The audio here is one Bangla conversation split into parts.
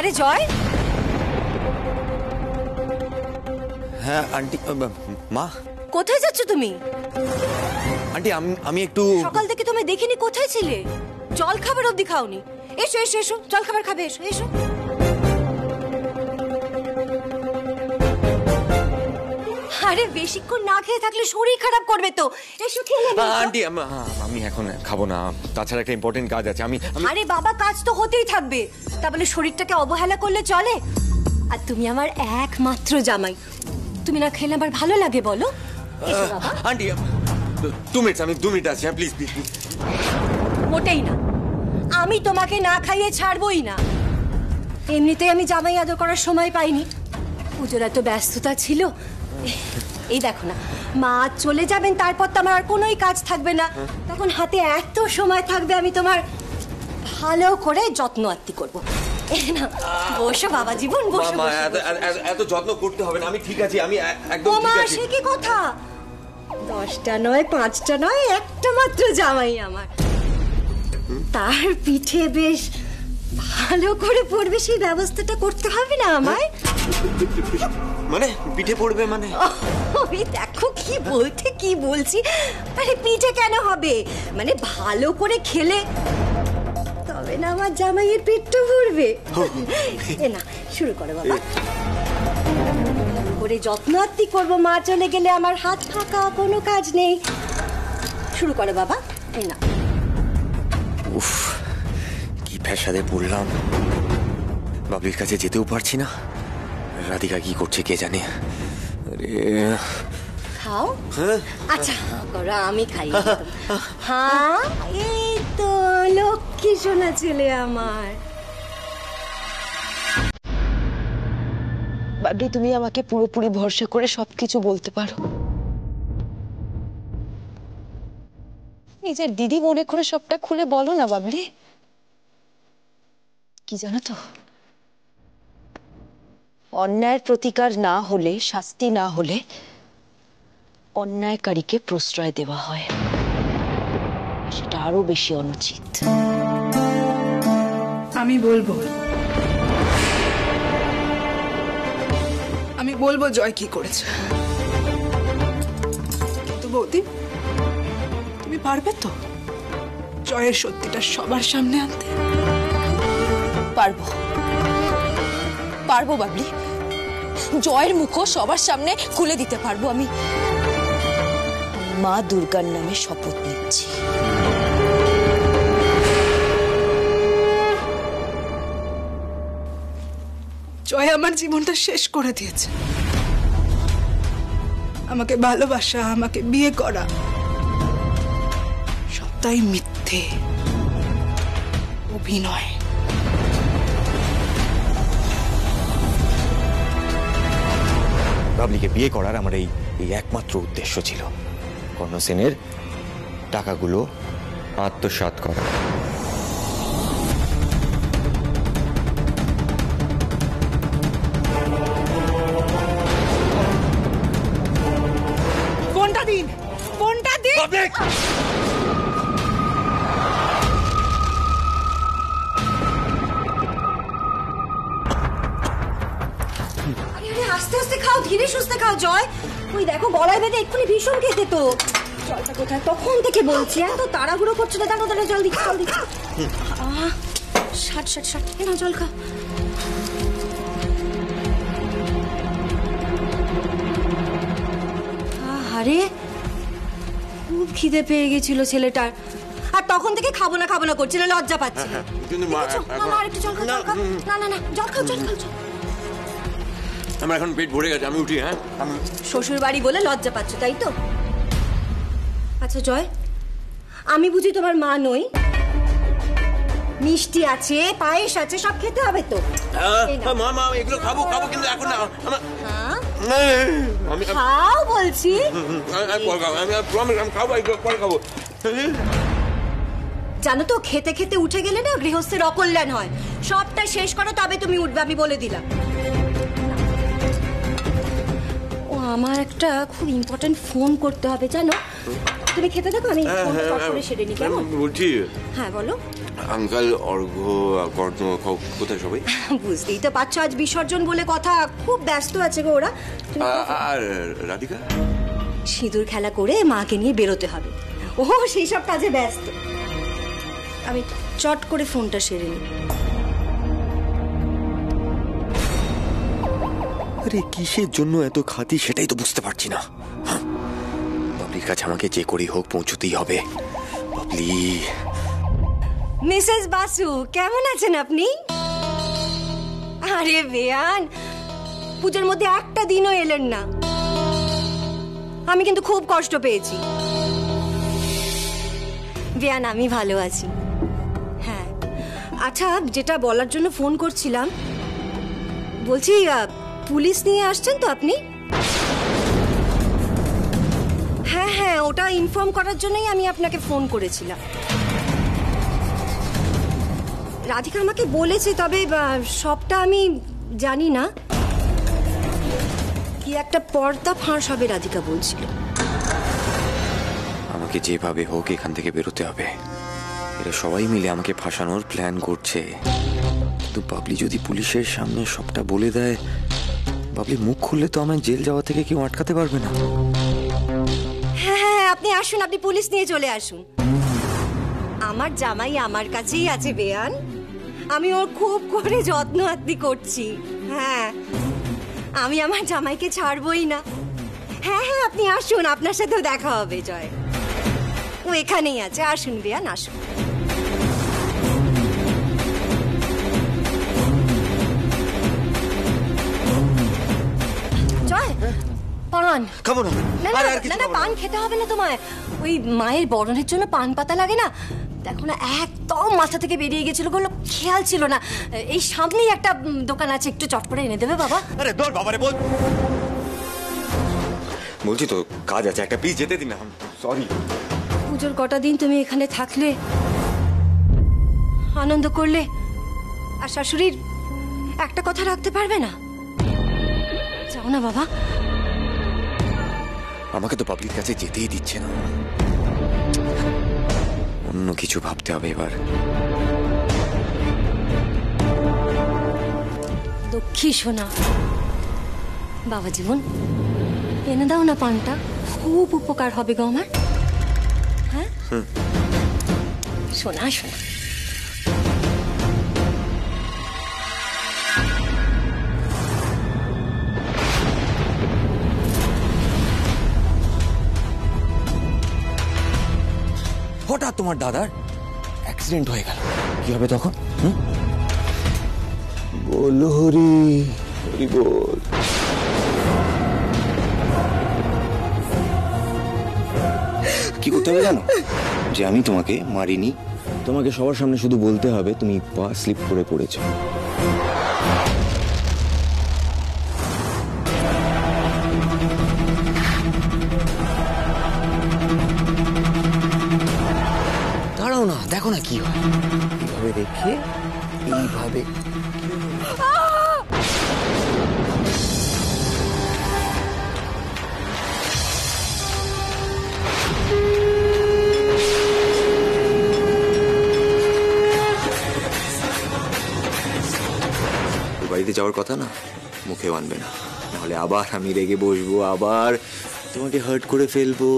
আরে জয়, হ্যাঁ আন্টি, মা কোথায় যাচ্ছ তুমি? আন্টি আমি একটু সকাল থেকে তুমি দেখিনি, কোথায় ছিলে? জল খাবার অবধি খাওনি। এসো এসো এসো, জল খাবার খাবে, এসো এসো। আরে বেশিক্ষণ না খেয়ে থাকলে শরীর খারাপ করবে তো, এসো খেলে নাও। আন্টি আমি এখন খাবো না, তাছাড়া একটা ইম্পর্টেন্ট কাজ আছে। আরে বাবা, কাজ তো হতেই থাকবে, তা বলে শরীরটাকে অবহেলা করলে চলে? আর তুমি আমার একমাত্র জামাই, তুমি না খেলে আমার ভালো লাগে বলো? এসো বাবা। আন্টি 2 মিনিট, আমি 2 মিনিট আছি, প্লিজ প্লিজ। মোটেই না, আমি তোমাকে না খাইয়ে ছাড়বই না। এমনিতেই আমি জামাই আদর করার সময় পাইনি, পুজোর এত ব্যস্ততা ছিল। এই দেখো না, মা চলে যাবেন, তারপর তো আমার আর কোনোই কাজ থাকবে না, তখন হাতে এত সময় থাকবে, আমি তোমার ভালো করে যত্ন আত্তি করবো। না বসো বাবা জীবন, বসো। এত যত্ন করতে হবে না, আমি ঠিক আছি, আমি একদম ঠিক ঠিক আছি। আছি। সে কি কথা, 10টা নয় 5টা নয়, একটা মাত্র জামাই আমার, তার পিঠে বেশ ভালো করে পড়বে সেই ব্যবস্থাটা করতে হবে না আমায়? মানে পিঠে পড়বে মানে? ওই দেখো কি বলছি। আরে পিঠে কেন হবে, মানে ভালো করে খেলে তবে না আমার জামাইয়ের পেটটা ভরবে। এ না, শুরু করো বাবা, করে যত্ন আত্তি করবো, মা চলে গেলে আমার হাত ফাঁকা, কোনো কাজ নেই। শুরু করো বাবা, এই না। উফ, কি ফ্যাসাদে পড়লাম, বাবলির কাছে যেতেও পারছি না, রাধিকা কি করছে কে জানে। আরে খাও। আচ্ছা করো, আমি খাই। হ্যাঁ এই তো লক্ষ্মী সোনা ছেলে আমার। বাবলি, তুমি আমাকে পুরোপুরি ভরসা করে সবকিছু বলতে পারো। নিজের দিদি মনে করে সবটা খুলে বলো না বাবলি। কি জানো তো, অন্যায়ের প্রতিকার না হলে, শাস্তি না হলে অন্যায়কারীকে প্রশ্রয় দেওয়া হয়, সেটা আরো বেশি অনুচিত। আমি বলবো জয় কি করেছে, কিন্তু বৌদি তুমি পারবে তো জয়ের সত্যিটা সবার সামনে আনতে? পারবো বাবলি, জয়ের মুখও সবার সামনে খুলে দিতে পারবো। আমি মা দুর্গার নামে শপথ নিচ্ছি। জয় আমার জীবনটা শেষ করে দিয়েছে। আমাকে ভালোবাসা, আমাকে বিয়ে করা সবটাই মিথ্যে, অভিনয়। বাবলিকে বিয়ে করার আমার এই একমাত্র উদ্দেশ্য ছিল, কর্ণ সেনের টাকাগুলো আত্মসাৎ করা। ফোনটা দিন। আস্তে আস্তে খাও, ধীরে সুস্থে খাও জয়। ওই দেখো গলায় বেঁধে এক্ষুনি ভীষণ খেতে তো। জলটা কোথায় তখন থেকে বলছি, এত তাড়াহুড়ো করছো না, দাঁড়ো দাঁড়ো, জল দিচ্ছি। ষাট কেন জল খাও। আরে খুব খিদে পেয়ে গেছিল ছেলেটার, আর তখন থেকে খাবো না করছিল, লজ্জা পাচ্ছে। আরেকটু জল খাও। না জল খাও। আমার এখন পেট ভরে গেছে, আমি উঠি। হ্যাঁ, শ্বশুর বাড়ি বলে লজ্জা পাচ্ছ তাই তো? আচ্ছা জয়, আমি বুঝি তোমার মা নই? মিষ্টি আছে, পায়েস আছে, সব খেতে হবে তো। মা এগুলো খাবো কিন্তু এখন না। খাও বলছি। জানো তো, খেতে খেতে উঠে গেলে না গৃহস্থের অকল্যাণ হয়। সবটা শেষ করো তবে তুমি উঠবে, আমি বলে দিলাম। ও আমার একটা খুব ইম্পর্টেন্ট ফোন করতে হবে জানো। তুমি খেতে দেখো, আমি ফোনটা চট করে সেরে নিই, কেমন? বলছি হ্যাঁ বলো। আঙ্কাল, অর্ঘ্য, কর্ণ কোথায় সবাই? বুঝতেই তো পারছো, আজ বিসর্জন বলে কথা, খুব ব্যস্ত আছে গো ওরা। তুমি আর রাধিকা? সিঁদুর খেলা করে মাকে নিয়ে বেরোতে হবে, ও সেই সব কাজে ব্যস্ত। আমি চট করে ফোনটা সেরে নিই। আরে কিসের জন্য এত খাতি সেটাই তো বুঝতে পারছি না। বাবলির কাছে আমাকে যে করেই হোক পৌঁছতেই হবে। বাবলি। মিসেস বাসু, কেমন আছেন আপনি? আরে বেয়ান, পুজোর মধ্যে একটা দিনও এলেন না, আমি কিন্তু খুব কষ্ট পেয়েছি। বেয়ান, আমি ভালো আছি। হ্যাঁ, আচ্ছা, যেটা বলার জন্য ফোন করছিলাম, বলছি পুলিশ নিয়ে আসছেন তো আপনি? হ্যাঁ হ্যাঁ, ওটা ইনফর্ম করার জন্যই আমি আপনাকে ফোন করেছিলাম। রাধিকা আমাকে বলেছে, তবে সবটা আমি জানি না। কি একটা পর্দা ফাঁস হবে রাধিকা বলছিল। আমাকে যেভাবে হোক এখান থেকে বেরোতে হবে। এরা সবাই মিলে আমাকে ফাঁসানোর প্ল্যান করছে। কিন্তু বাবলি যদি পুলিশের সামনে সবটা বলে দেয়, বাবলি মুখ খুললে তো আমায় জেল যাওয়া থেকে কেউ আটকাতে পারবে না। হ্যাঁ হ্যাঁ, আপনি আসুন, আপনি পুলিশ নিয়ে চলে আসুন। আমার জামাই আমার কাছেই আছে বেয়ান, আমি ওর খুব করে যত্ন আত্তি করছি। হ্যাঁ, আমি আমার জামাইকে ছাড়বই না। হ্যাঁ হ্যাঁ, আপনি আসুন, আপনার সাথেও দেখা হবে। জয়, ও এখানেই আছে, আসুন বেয়ান, আসুন। জয়, পান খাবো না। না না না না, পান খেতে হবে না তোমায়। ওই মায়ের বরণের জন্য পান পাতা লাগে না, দেখো না একদম মাথা থেকে বেরিয়ে গেছিল, কোনো খেয়াল ছিল না। এই সামনেই একটা দোকান আছে, একটু চট করে এনে দেবে বাবা? আরে দৌড় বাবারে, বল। বলছি তো কাজ আছে একটা, প্লিজ যেতে দিন না। সরি। পুজোর কটা দিন তুমি এখানে থাকলে, আনন্দ করলে, আর শাশুড়ির একটা কথা রাখতে পারবে না? যাও না বাবা। আমাকে তো বাবলির কাছে যেতেই দিচ্ছে না। অন্য কিছু ভাবতে হবে এবার। লক্ষ্মী সোনা, বাবা জীবন, এনে দাও না পানটা, খুব উপকার হবে গো আমার। হ্যাঁ সোনা সোনা। হঠাৎ তোমার দাদার অ্যাক্সিডেন্ট হয়ে গেল, কি হবে তখন? বল হরি হরি বল। কি করতে হবে জানো? যে আমি তোমাকে মারিনি, তোমাকে সবার সামনে শুধু বলতে হবে তুমি পা স্লিপ করে পড়েছো। দাঁড়াও না, দেখো না কি হয়। এইভাবে রেখে এইভাবে বাড়িতে যাওয়ার কথা না, মুখে আনবে না, নাহলে আবার আমি রেগে বসবো, আবার তোমাকে হার্ট করে ফেলবো।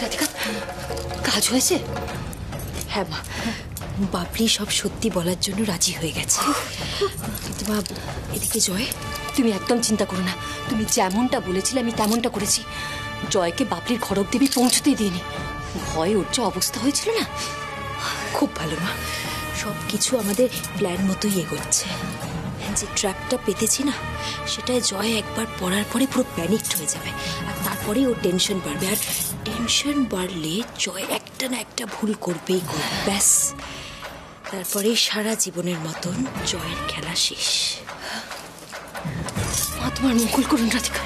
রাধিকা, কাজ হয়েছে? হ্যাঁ মা, বাবলি সব সত্যি বলার জন্য রাজি হয়ে গেছে। কিন্তু মা, এদিকে জয়, তুমি একদম চিন্তা করো না, তুমি যেমনটা বলেছিলে আমি তেমনটা করেছি। জয়কে বাবলির ঘর অব্দি আমি পৌঁছতেই দিইনি, ভয়ে ওর যে অবস্থা হয়েছিল না। খুব ভালো মা, সব কিছু আমাদের প্ল্যান মতোই এগোচ্ছে। যে ট্র্যাপটা পেতেছি না, সেটায় জয় একবার পড়ার পরে পুরো প্যানিকড হয়ে যাবে, আর তারপরেই ওর টেনশন বাড়বে, আর টেনশন বাড়লে জয় একটা না একটা ভুল করবেই করবে, ব্যাস তারপরেই সারা জীবনের মতন জয়ের খেলা শেষ। তোমার মঙ্গল করুন রাধিকা।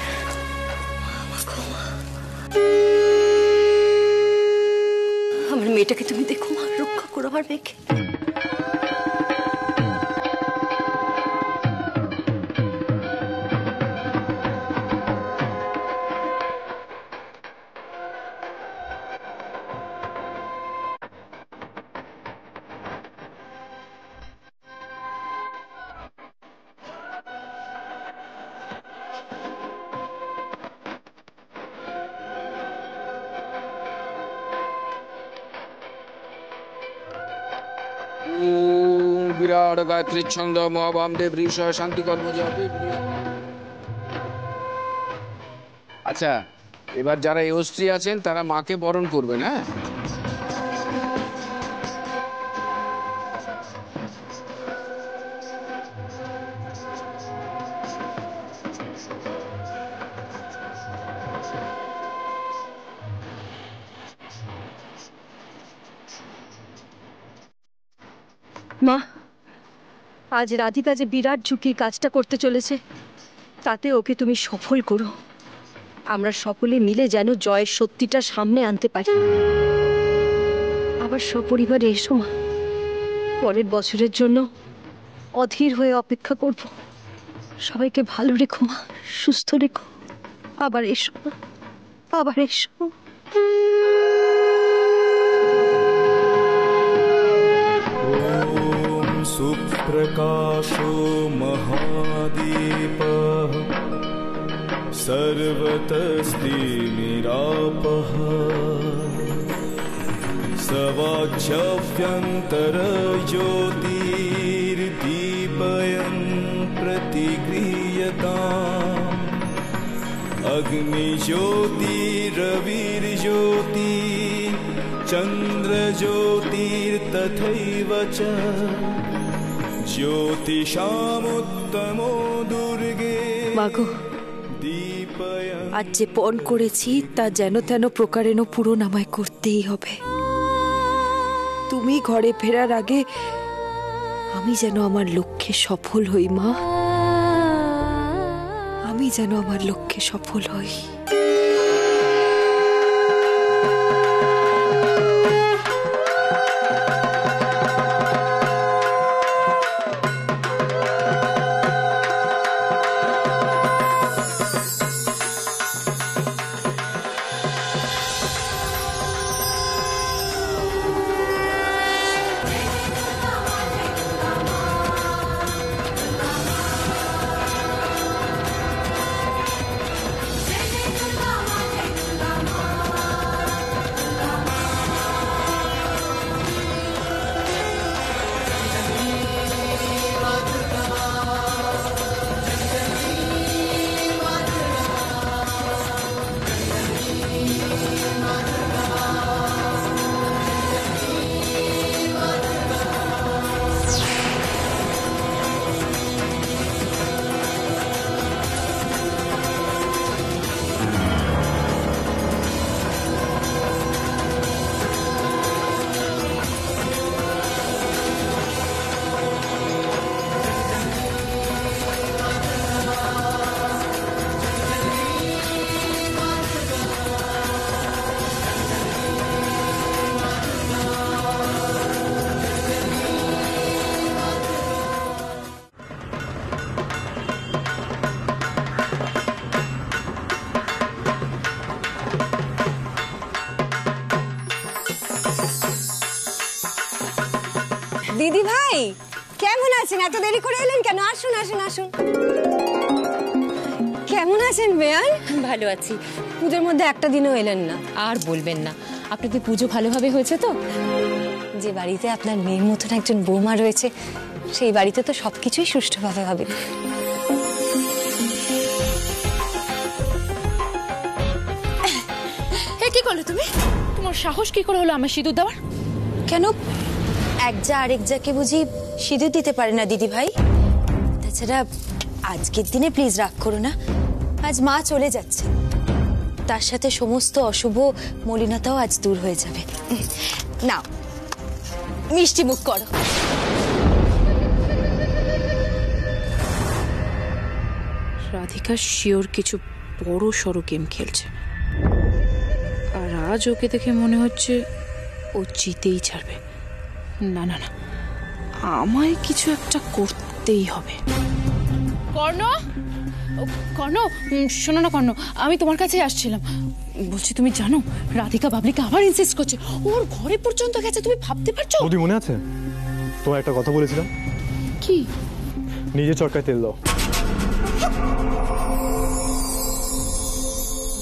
আমার মেয়েটাকে তুমি দেখো মা, রক্ষা করো আমার মেয়েকে। বিরাট গায়ত্রী ছন্দ মহাবামদেব ঋষ শান্তি কর্ম জপে। আচ্ছা, এবার যারা এই স্ত্রী আছেন তারা মাকে বরণ করবেন। হ্যাঁ, মা, আজ রাধিকা যে বিরাট ঝুঁকির কাজটা করতে চলেছে, তাতে ওকে তুমি সফল করো। আমরা সকলে মিলে যেন জয়ের সত্যিটা সামনে আনতে পারি। আবার সপরিবারে এসো মা, পরের বছরের জন্য অধীর হয়ে অপেক্ষা করব। সবাইকে ভালো রেখো মা, সুস্থ রেখো। আবার এসো মা, আবার এসো। सुप्रकाशो महादीपः सर्वतस्तिमिरापः सवाच्यभ्यन्तरज्योतिर्दीपयन् प्रतिगृह्यताम् अग्निज्योतिरविर्ज्योति चन्द्रज्योतिर्तथैव च ज्योतिषामुत्तमो दुर्गे মাগো, दीपयन्। আজ যে পণ করেছি তা যেন তেন প্রকারেণ পূরণ আমায় করতেই হবে। তুমি ঘরে ফেরার আগে আমি যেন আমার লক্ষ্যে সফল হই মা, আমি যেন আমার লক্ষ্যে সফল হই। দিদি ভাই কেমন আছেন? এত দেরি করে এলেন কেন? আসুন আসুন আসুন। কেমন আছেন বেয়ান? ভালো আছি। পুজোর মধ্যে একটা দিনও এলেন না। আর বলবেন না, আপনাদের পুজো ভালোভাবে হয়েছে তো? যে বাড়িতে আপনার মেয়ের মতন একজন বৌমা রয়েছে, সেই বাড়িতে তো সবকিছুই সুষ্ঠুভাবে হবে। হ্যাঁ, কি করলে তুমি? তোমার সাহস কি করে হলো আমার সিঁদুর দেওয়ার? কেন এক যা আরেক যাকে বুঝি সিঁদুর দিতে পারে না দিদি ভাই? তাছাড়া আজকের দিনে প্লিজ রাগ করো না, আজ মা চলে যাচ্ছে, তার সাথে সমস্ত অশুভ মলিনতাও আজ দূর হয়ে যাবে। নাও মিষ্টি মুখ করো। রাধিকা শিওর কিছু বড় সড়ো গেম খেলছে, আর আজ ওকে দেখে মনে হচ্ছে ও জিতেই ছাড়বে। না না না, আমায় কিছু একটা করতেই হবে। কর্ণ, কর্ণ, শোনো না কর্ণ, আমি তোমার কাছে আসছিলাম। বলছি, তুমি জানো রাধিকা বাবলিকে আবার ইনসিস্ট করছে, ওর ঘরে পর্যন্ত গেছে। তুমি ভাবতে পারছো? বৌদি মনে আছে তোমার একটা কথা বলেছিলাম? কি? নিজে চটকায় তেল দাও।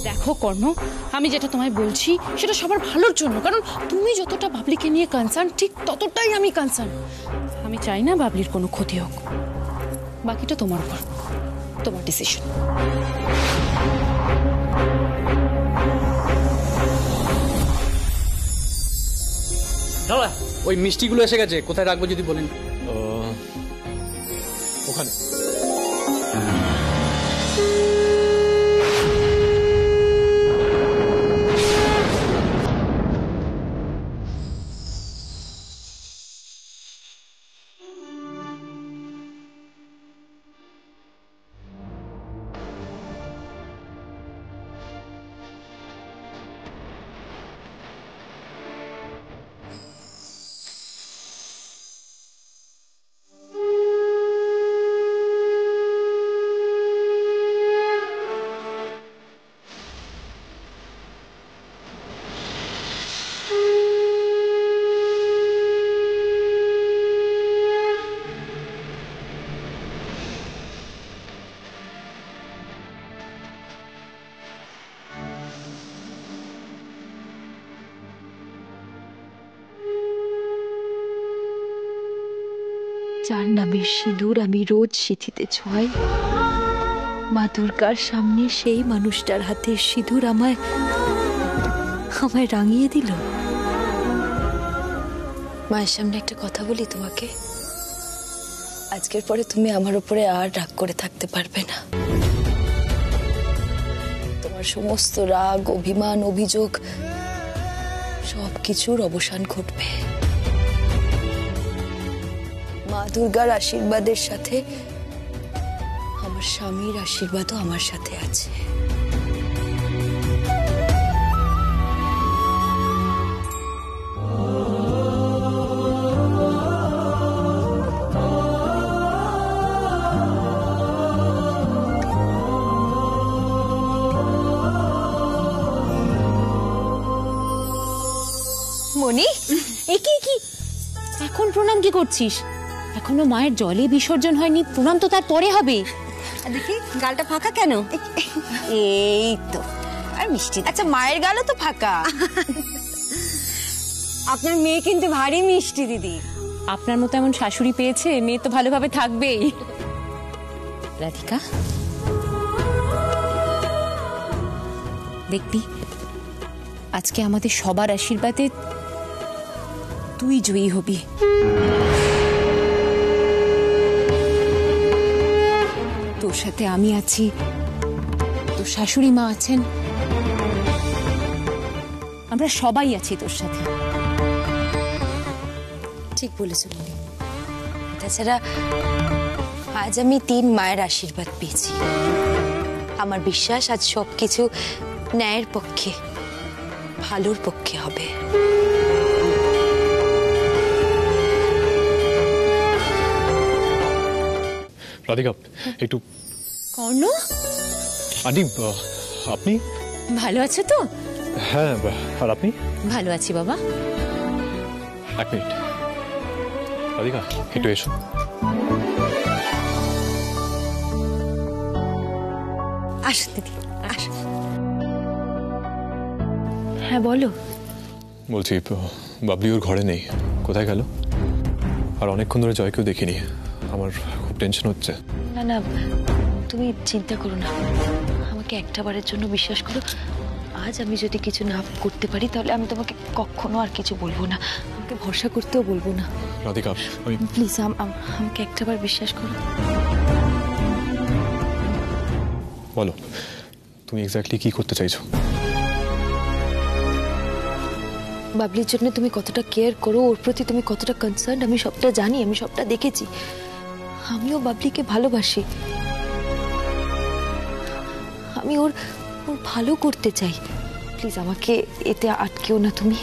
দেখো কর্ণ, আমি যেটা তোমায় বলছি সেটা সবার ভালোর জন্য, কারণ তুমি যতটা বাবলিকে নিয়ে কনসার্ন ঠিক ততটাই আমি কনসার্ন। আমি চাই না বাবলির কোনো ক্ষতি হোক। বাকিটা তোমার উপর, তোমার ডিসিশন। দাদা, ওই মিষ্টিগুলো এসে গেছে, কোথায় রাখবো যদি বলেন। ওখানে। যার নামের সিঁদুর আমি রোজ সিঁথিতে ছোঁয়াই, মা দুর্গার সামনে সেই মানুষটার হাতে সিঁদুর আমায় রাঙিয়ে দিল। মায়ের সামনে একটা কথা বলি তোমাকে, আজকের পরে তুমি আমার উপরে আর রাগ করে থাকতে পারবে না। তোমার সমস্ত রাগ, অভিমান, অভিযোগ সব কিছুর অবসান ঘটবে। মা দুর্গার আশীর্বাদের সাথে আমার স্বামীর আশীর্বাদও আমার সাথে আছে। মনি, কি এখন প্রণাম কি করছিস? এখনো মায়ের জলে বিসর্জন হয়নি, প্রণাম তো তার পরে হবে। দেখি গালটা ফাঁকা কেন? এই তো, আর মিষ্টি। আচ্ছা, মায়ের গালও তো ফাঁকা। আপনার মেয়ে কিন্তু ভারী মিষ্টি দিদি। আপনার মতো এমন শাশুড়ি পেয়েছে, মেয়ে তো ভালোভাবে থাকবেই। রাধিকা, দেখবি আজকে আমাদের সবার আশীর্বাদে তুই জয়ী হবি। তোর সাথে আমি আছি, তোর শাশুড়ি মা আছেন, আমরা সবাই আছি তোর সাথে। ঠিক বলেছ মনি। তাছাড়া আজ আমি 3 মায়ের আশীর্বাদ পেয়েছি। আমার বিশ্বাস আজ সবকিছু ন্যায়ের পক্ষে, ভালোর পক্ষে হবে। রাধিকা, একটু। কর্ণ, আন্টি, আপনি ভালো আছো তো? হ্যাঁ, আর আপনি? ভালো আছি বাবা। এক মিনিট রাধিকা, একটু এসো। আসো দিদি, আসো। হ্যাঁ বলো। বলছি, বাবলি ওর ঘরে নেই, কোথায় গেল? আর অনেকক্ষণ ধরে জয়কেও দেখিনি, আমার খুব টেনশন হচ্ছে। না না, তুমি চিন্তা করো না, আমাকে একটাবারের জন্য বিশ্বাস করো। আজ আমি যদি কিছু না করতে পারি তাহলে আমি তোমাকে কখনো আর কিছু বলবো না, আমাকে ভরসা করতেও বলবো না। রাধিকা, আমি প্লিজ আমাকে একটাবার বিশ্বাস করো। বলো, তুমি এক্স্যাক্টলি কি করতে চাইছো? বাবলির জন্য তুমি কতটা কেয়ার করো, ওর প্রতি তুমি কতটা কনসার্ন, আমি সবটা জানি, আমি সবটা দেখেছি। আমিও বাবলিকে ভালোবাসি। আমি ওর ওর ভালো করতে চাই। প্লিজ আমাকে এতে আটকেও না তুমি।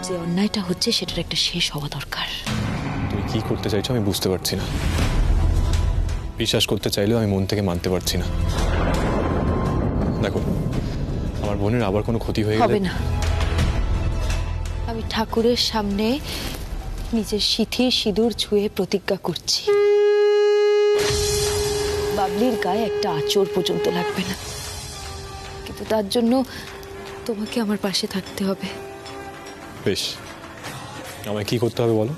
যে অন্যায়টা হচ্ছে সেটার একটা শেষ হওয়া দরকার। তুমি কি করতে চাইছো আমি বুঝতে পারছি না। বিশ্বাস করতে চাইলেও আমি মন থেকে মানতে পারছি না। দেখো, আমার বোনের আবার কোনো ক্ষতি হয়ে হবে গেলে না। আমি ঠাকুরের সামনে নিজের সিঁথির সিঁদুর ছুঁয়ে প্রতিজ্ঞা করছি, বাবলির গায়ে একটা আঁচড় পর্যন্ত লাগবে না। কিন্তু তার জন্য তোমাকে আমার পাশে থাকতে হবে। বেশ, আমায় কি করতে হবে বলো?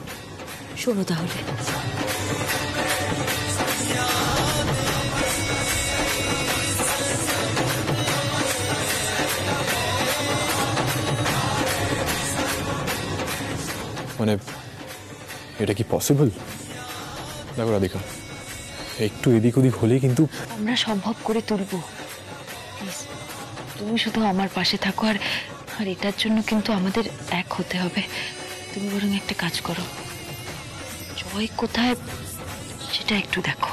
শোনো তাহলে। মানে এটা কি পসিবল? দেখো রাধিকা, একটু এদিক ওদিক হলেই কিন্তু আমরা সম্ভব করে তুলবো। প্লিজ তুমি শুধু আমার পাশে থাকো। আর আর এটার জন্য কিন্তু আমাদের এক হতে হবে। তুমি বরং একটা কাজ করো, জয় কোথায় সেটা একটু দেখো।